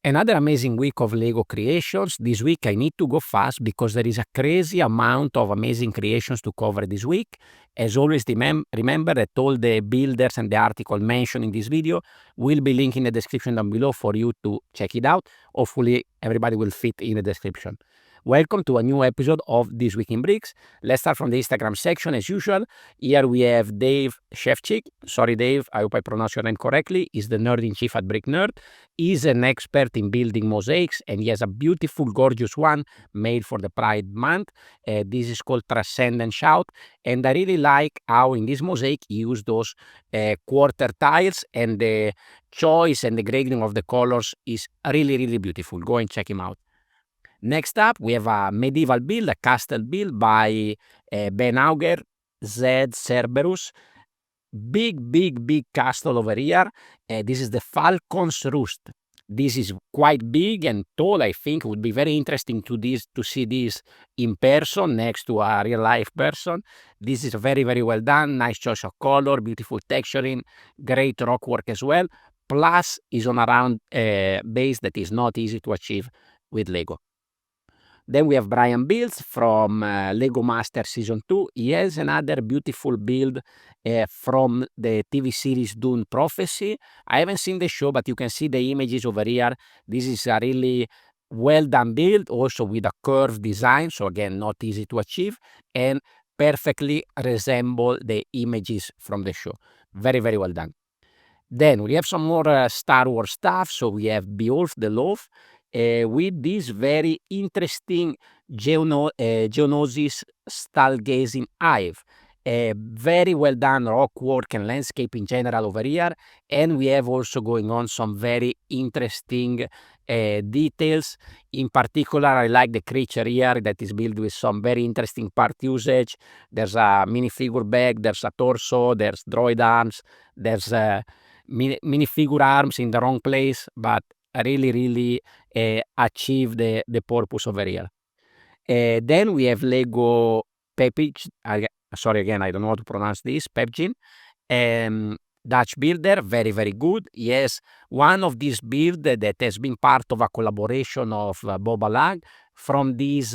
Another amazing week of Lego creations. This week I need to go fast because there is a crazy amount of amazing creations to cover this week. As always, remember that all the builders and the article mentioned in this video will be linked in the description down below for you to check it out. Hopefully everybody will fit in the description. Welcome to a new episode of This Week in Bricks. Let's start from the Instagram section as usual. Here we have Dave Shevchik. Sorry Dave, I hope I pronounced your name correctly. He's the nerd-in-chief at Brick Nerd. He's an expert in building mosaics and he has a beautiful, gorgeous one made for the Pride Month. This is called Transcend and Shout. And I really like how in this mosaic he used those quarter tiles, and the choice and the grading of the colors is really, really beautiful. Go and check him out. Next up, we have a medieval build, a castle build by Ben Auger, zcerberus. Big castle over here. This is the Falcon's Roost. This is quite big and tall. I think it would be very interesting to see this in person next to a real life person. This is very, very well done. Nice choice of color, beautiful texturing, great rock work as well. Plus is on a round base that is not easy to achieve with Lego. Then we have bryanbuilds from Lego Master Season 2. He has another beautiful build from the TV series Dune Prophecy. I haven't seen the show, but you can see the images over here. This is a really well done build, also with a curved design. So again, not easy to achieve and perfectly resemble the images from the show. Very, very well done. Then we have some more Star Wars stuff. So we have Beowulf the Loaf. With this very interesting Geonosis stargazing hive. Very well done rock work and landscape in general over here, and we have also going on some very interesting details. In particular, I like the creature here that is built with some very interesting part usage. There's a minifigure bag, there's a torso, there's droid arms, there's minifigure arms in the wrong place, but really achieve the purpose over here. Then we have lego.pepijn. Sorry again, I don't know how to pronounce this. Pepijn, Dutch builder, very, very good. Yes, one of these builds that has been part of a collaboration of Bob Alag from this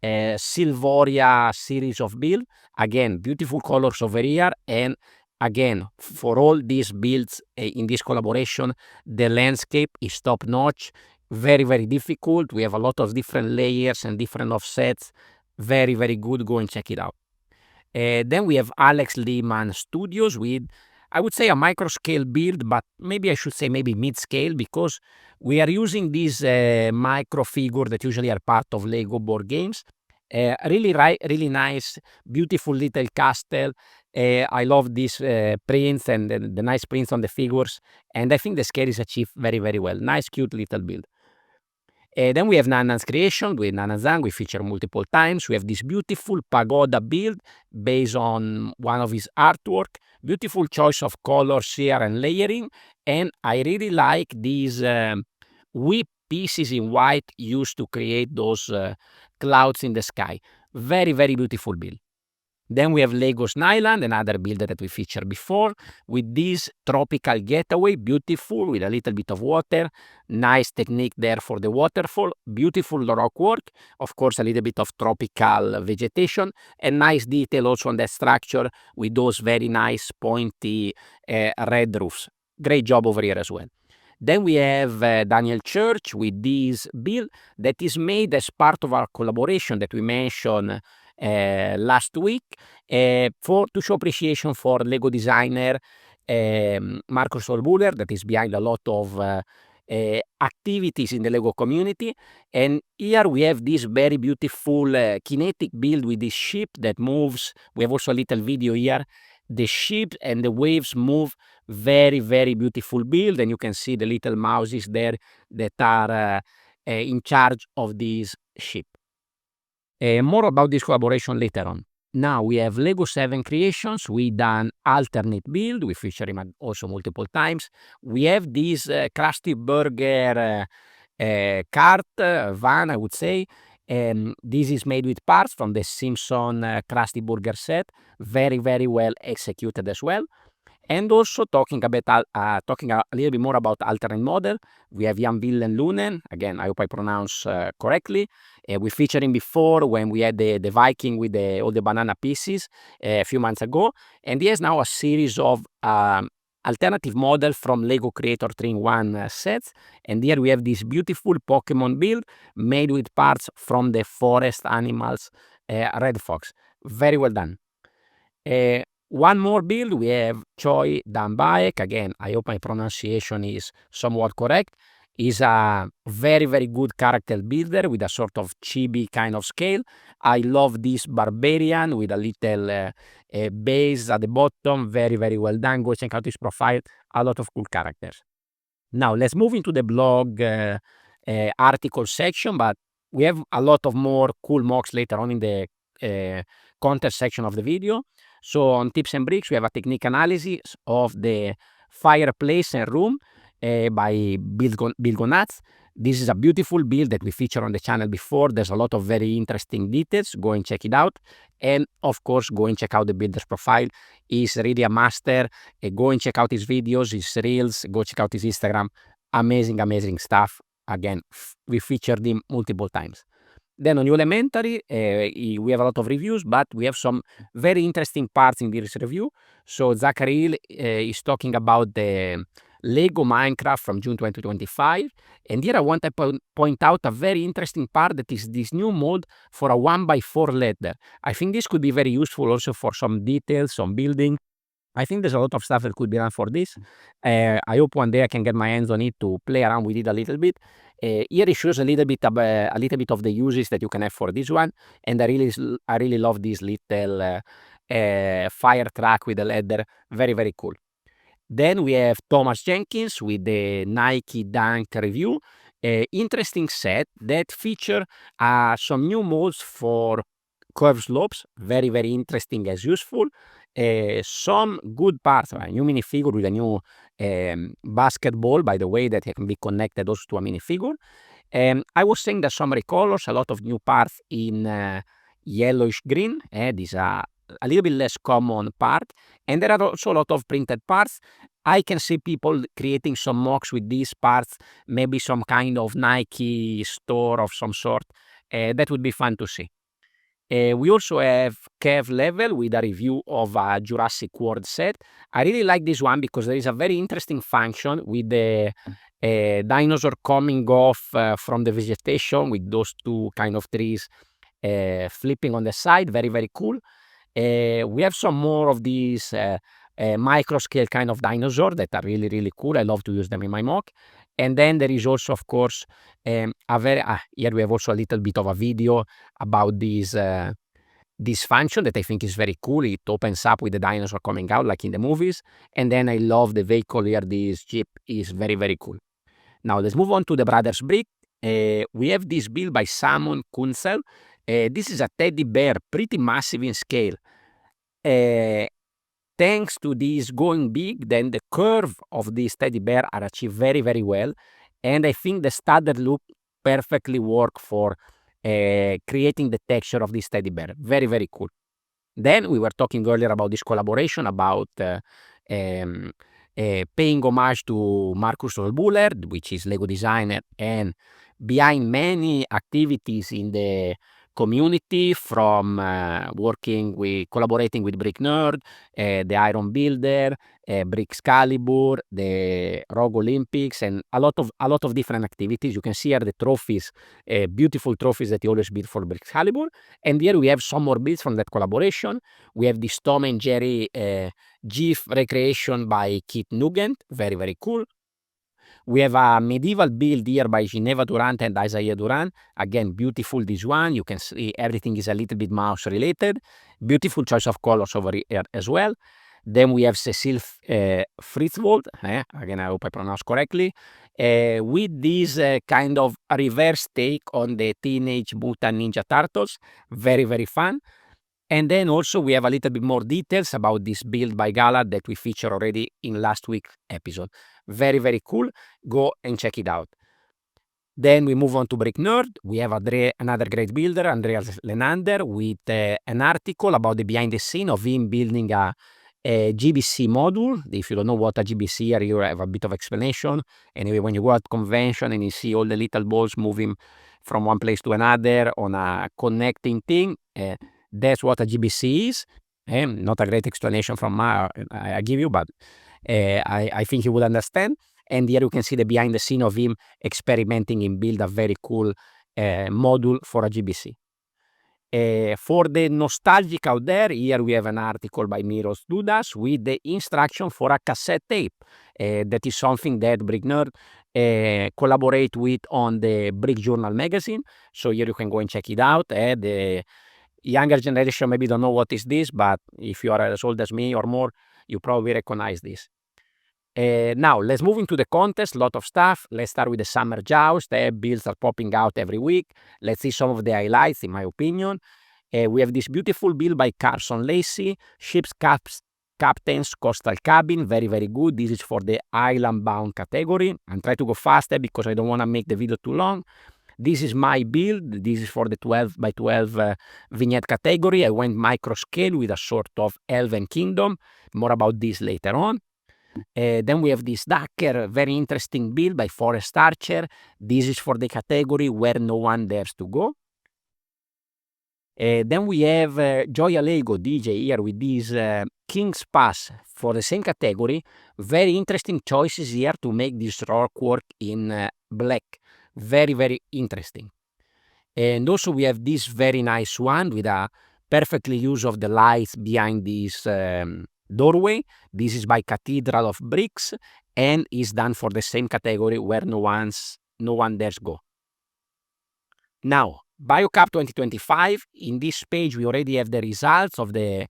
Sylvoria series of build. Again, beautiful colors over here, and again, for all these builds in this collaboration, the landscape is top notch. Very, very difficult. We have a lot of different layers and different offsets. Very, very good. Go and check it out. Then we have Alex Lehman Studios with, I would say, a micro scale build, but maybe I should say maybe mid scale, because we are using these micro figure that usually are part of Lego board games. Really nice, beautiful little castle. I love these prints and the nice prints on the figures, and I think the scale is achieved very, very well. Nice, cute little build. Then we have Nanan's creation with Nanan Zhang. We feature multiple times. We have this beautiful pagoda build based on one of his artwork. Beautiful choice of colors here and layering, and I really like these whip pieces in white used to create those clouds in the sky. Very, very beautiful build. Then we have legosnaillad, another builder that we featured before, with this tropical getaway, beautiful, with a little bit of water. Nice technique there for the waterfall. Beautiful rock work. Of course, a little bit of tropical vegetation, and nice detail also on the structure with those very nice pointy red roofs. Great job over here as well. Then we have Daniel Church with this build that is made as part of our collaboration that we mentioned last week to show appreciation for Lego designer Markus Rollbühler, that is behind a lot of activities in the Lego community. And here we have this very beautiful kinetic build with this ship that moves. We have also a little video here. The ship and the waves move. Very, very beautiful build, and you can see the little mouses there that are in charge of this ship. More about this collaboration later on. Now we have Lego 7 Creations with an alternate build. We feature him also multiple times. We have this Krusty Burger cart, van, I would say. This is made with parts from the Simpson Krusty Burger set. Very, very well executed as well. And also talking a little bit more about alternate model, we have Jan Willem Lunen. Again, I hope I pronounce correctly. We featured him before when we had the Viking with all the banana pieces a few months ago. And he has now a series of alternative model from Lego Creator 3-in-1 sets. And here we have this beautiful Pokemon build made with parts from the Forest Animals Red Fox. Very well done. One more build, we have Choi Dan Baek. Again, I hope my pronunciation is somewhat correct. Is a very, very good character builder with a sort of chibi kind of scale. I love this Barbarian with a little base at the bottom. Very, very well done. Go check out his profile. A lot of cool characters. Now, let's move into the blog article section, but we have a lot of more cool mocks later on in the content section of the video. So on Tips and Bricks, we have a technique analysis of the fireplace and room by buildgonuts. This is a beautiful build that we featured on the channel before. There's a lot of very interesting details. Go and check it out. And of course, go and check out the builder's profile. He's really a master. Go and check out his videos, his reels. Go check out his Instagram. Amazing, amazing stuff. Again, we featured him multiple times. Then on New Elementary, we have a lot of reviews, but we have some very interesting parts in this review. So Zachary is talking about the Lego Minecraft from June 2025. And here I want to point out a very interesting part, that is this new mode for a 1x4 ladder. I think this could be very useful also for some details, some building. I think there's a lot of stuff that could be done for this. I hope one day I can get my hands on it to play around with it a little bit. Here it shows a little bit of the uses that you can have for this one, and I really love this little fire truck with a ladder. Very, very cool. Then we have Thomas Jenkins with the Nike Dunk review. Interesting set that feature some new modes for curved slopes. Very, very interesting as useful. Some good parts, a new minifigure with a new basketball, by the way, that can be connected also to a minifigure. I was saying that some recolors, a lot of new parts in yellowish green. These are a little bit less common part. And there are also a lot of printed parts. I can see people creating some mocks with these parts, maybe some kind of Nike store of some sort. That would be fun to see. We also have Kev Levell with a review of a Jurassic World set. I really like this one because there is a very interesting function with the dinosaur coming off from the vegetation with those two kind of trees flipping on the side. Very, very cool. We have some more of these micro scale kind of dinosaur that are really, really cool. I love to use them in my mock. And then there is also, of course, here we have also a little bit of a video about this function that I think is very cool. It opens up with the dinosaur coming out like in the movies. And then I love the vehicle here. This Jeep is very, very cool. Now let's move on to the Brothers Brick. We have this build by Simon Knutzel. This is a teddy bear, pretty massive in scale. Thanks to this going big, then the curve of this teddy bear are achieved very, very well. And I think the studded loop perfectly work for creating the texture of this teddy bear. Very, very cool. Then we were talking earlier about this collaboration, about paying homage to Markus Rollbühler, which is Lego designer and behind many activities in the community, from collaborating with Brick Nerd, the Iron Builder, Brickscalibur, the Rogue Olympics, and a lot of different activities. You can see here the trophies, beautiful trophies that he always built for Brickscalibur. And here we have some more builds from that collaboration. We have this Tom and Jerry GIF recreation by Kit Nugent. Very, very cool. We have a medieval build here by Ginevra Durant and Isaiah Duran. Again, beautiful this one. You can see everything is a little bit mouse related. Beautiful choice of colors over here as well. Then we have Cecile Fritzwold. Again, I hope I pronounce correctly. With this kind of reverse take on the Teenage Mutant Ninja Turtles. Very, very fun. And then also we have a little bit more details about this build by Gala that we featured already in last week's episode. Very, very cool. Go and check it out. Then we move on to Brick Nerd. We have another great builder, Andrea Lenander, with an article about the behind the scene of him building a a GBC module. If you don't know what a GBC are, you have a bit of explanation. Anyway, when you go at convention and you see all the little balls moving from one place to another on a connecting thing, that's what a GBC is. Not a great explanation from I give you, but I think you will understand. And here you can see the behind the scene of him experimenting and build a very cool module for a GBC. For the nostalgic out there, here we have an article by Miro's Dudas with the instruction for a cassette tape. That is something that Brick Nerd collaborate with on the Brick Journal magazine. So here you can go and check it out. The younger generation maybe don't know what is this, but if you are as old as me or more, you probably recognize this. Now, let's move into the contest. Lot of stuff. Let's start with the summer Joust. Builds are popping out every week. Let's see some of the highlights, in my opinion. We have this beautiful build by Carson Lacy. Ship's Captain's Coastal Cabin. Very, very good. This is for the island-bound category. I'm trying to go faster because I don't want to make the video too long. This is my build. This is for the 12 by 12 vignette category. I went micro scale with a sort of Elven Kingdom. More about this later on. Then we have this darker, very interesting build by ForestArcher. This is for the category where no one dares to go. Then we have Joya Lego DJ here with this King's Pass for the same category. Very interesting choices here to make this rock work in black. Very, very interesting. And also we have this very nice one with a perfectly use of the lights behind this doorway. This is by Cathedralofbricks and is done for the same category where no one dares go. Now, BioCup 2025. In this page, we already have the results of the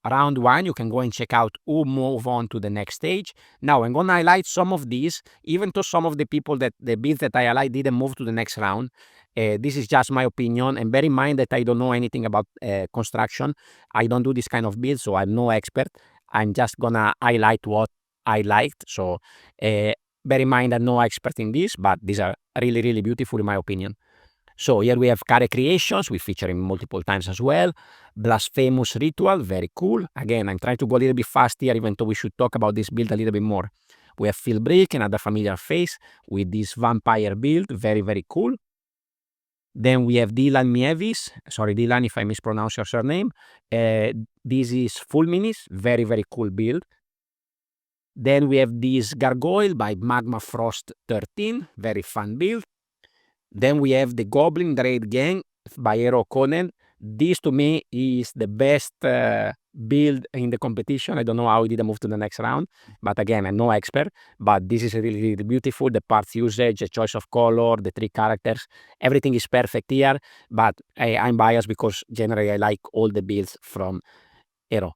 round one. You can go and check out who move on to the next stage. Now, I'm going to highlight some of these, even though some of the people the builds that I highlight didn't move to the next round. This is just my opinion, and bear in mind that I don't know anything about construction. I don't do this kind of build, so I'm no expert. I'm just gonna highlight what I liked. So bear in mind I'm no expert in this, but these are really, really beautiful in my opinion. So here we have Care Creations. We feature him multiple times as well. Blasphemous Ritual, very cool. Again, I'm trying to go a little bit fast here, even though we should talk about this build a little bit more. We have filbrick, another familiar face with this vampire build, very, very cool. Then we have Dylan Mievis. Sorry, Dylan, if I mispronounce your surname. This is Fulminis, very, very cool build. Then we have this Gargoyle by Magma Frost 13, very fun build. Then we have the Goblin Raid Gang by Eero Okkonen. This to me is the best build in the competition. I don't know how he didn't move to the next round, but again, I'm no expert. But this is really, really beautiful. The parts usage, the choice of color, the 3 characters, everything is perfect here. But I'm biased because generally I like all the builds from Eero.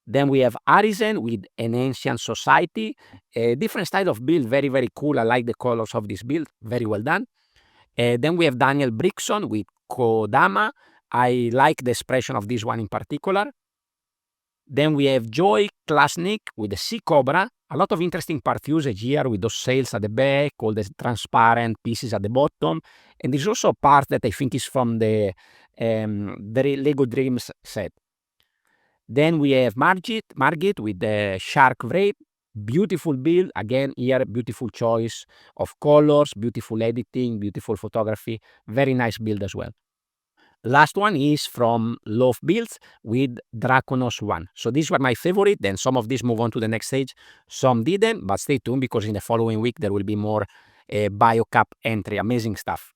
Then we have Arisen with an Ancient Society. A different style of build, very, very cool. I like the colors of this build, very well done. Then we have Daniel Brickson with Kodama. I like the expression of this one in particular. Then we have Joy Klasnik with the Sea Cobra. A lot of interesting part usage here with those sails at the back, all the transparent pieces at the bottom. And there's also a part that I think is from the Lego Dreams set. Then we have Margit with the Shark Wraith. Beautiful build. Again, here, beautiful choice of colors, beautiful editing, beautiful photography. Very nice build as well. Last one is from Love Builds with Draconos 1. So these were my favorite. Then some of these move on to the next stage. Some didn't, but stay tuned because in the following week there will be more BioCup entry. Amazing stuff.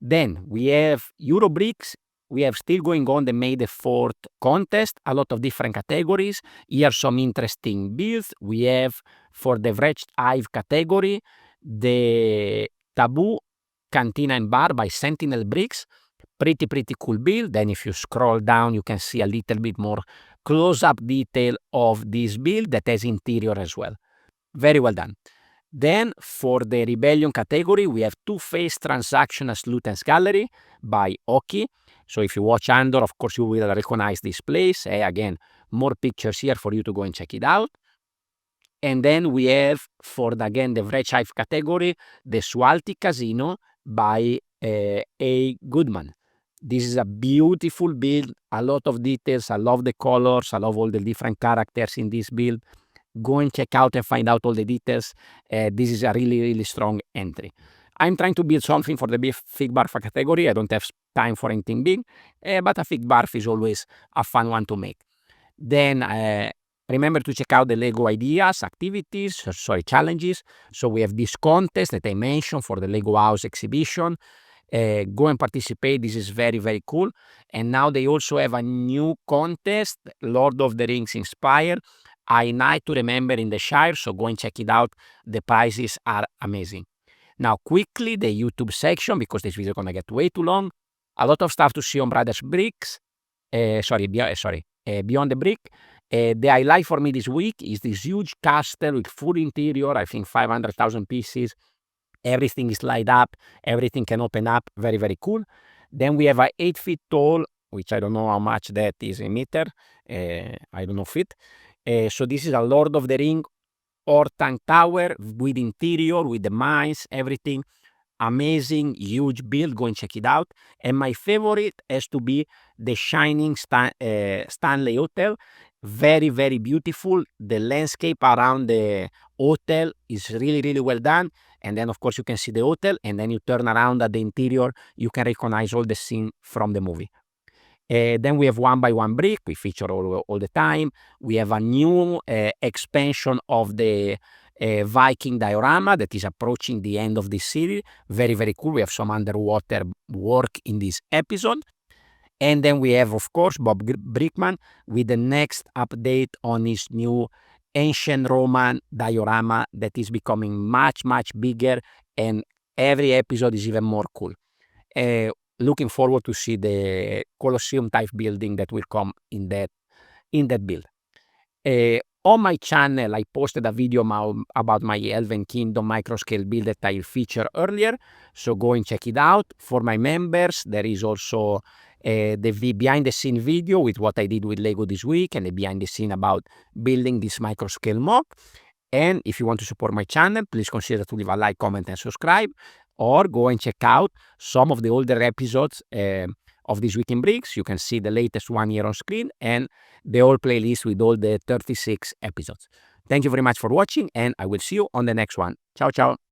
Then we have Eurobricks. We have still going on the May the 4th contest, a lot of different categories. Here some interesting builds. We have for the Wretched Hive category, the Taboo Cantina and Bar by Sentinel Bricks. Pretty cool build. Then if you scroll down, you can see a little bit more close-up detail of this build that has interior as well. Very well done. Then for the Rebellion category, we have Two-Faced Transactional Luten's Gallery by Oki. So if you watch Andor, of course, you will recognize this place. Again, more pictures here for you to go and check it out. And then we have, for the Wretched Hive category, the Sualti Casino by A. Goodman. This is a beautiful build, a lot of details. I love the colors. I love all the different characters in this build. Go and check out and find out all the details. This is a really, really strong entry. I'm trying to build something for the fig barf category. I don't have time for anything big, but a fig barf is always a fun one to make. Then remember to check out the Lego ideas, activities, challenges. So we have this contest that I mentioned for the Lego House exhibition. Go and participate. This is very, very cool. And now they also have a new contest, Lord of the Rings inspired, A Night to Remember in the Shire. So go and check it out. The prizes are amazing. Now, quickly, the YouTube section, because this video is going to get way too long. A lot of stuff to see on Beyond the Brick. The highlight for me this week is this huge castle with full interior, I think 500,000 pieces. Everything is light up. Everything can open up. Very, very cool. Then we have a 8 feet tall, which I don't know how much that is in meter. I don't know feet. So this is a Lord of the Ring Orthanc Tower with interior, with the mines, everything. Amazing, huge build. Go and check it out. And my favorite has to be the Shining Stanley Hotel. Very, very beautiful. The landscape around the hotel is really, really well done. And then, of course, you can see the hotel. And then you turn around at the interior. You can recognize all the scene from the movie. Then we have 1 by 1 brick. We feature all the time. We have a new expansion of the Viking diorama that is approaching the end of this series. Very, very cool. We have some underwater work in this episode. And then we have, of course, Bob Brickman with the next update on his new ancient Roman diorama that is becoming much, much bigger, and every episode is even more cool. Looking forward to see the Colosseum type building that will come in that build. On my channel, I posted a video about my Elven Kingdom microscale build that I featured earlier, so go and check it out. For my members, there is also the behind the scene video with what I did with Lego this week, and the behind the scene about building this microscale mock. And if you want to support my channel, please consider to leave a like, comment, and subscribe, or go and check out some of the older episodes of This Week in Bricks. You can see the latest one here on screen and the whole playlist with all the 36 episodes. Thank you very much for watching, and I will see you on the next one. Ciao, ciao.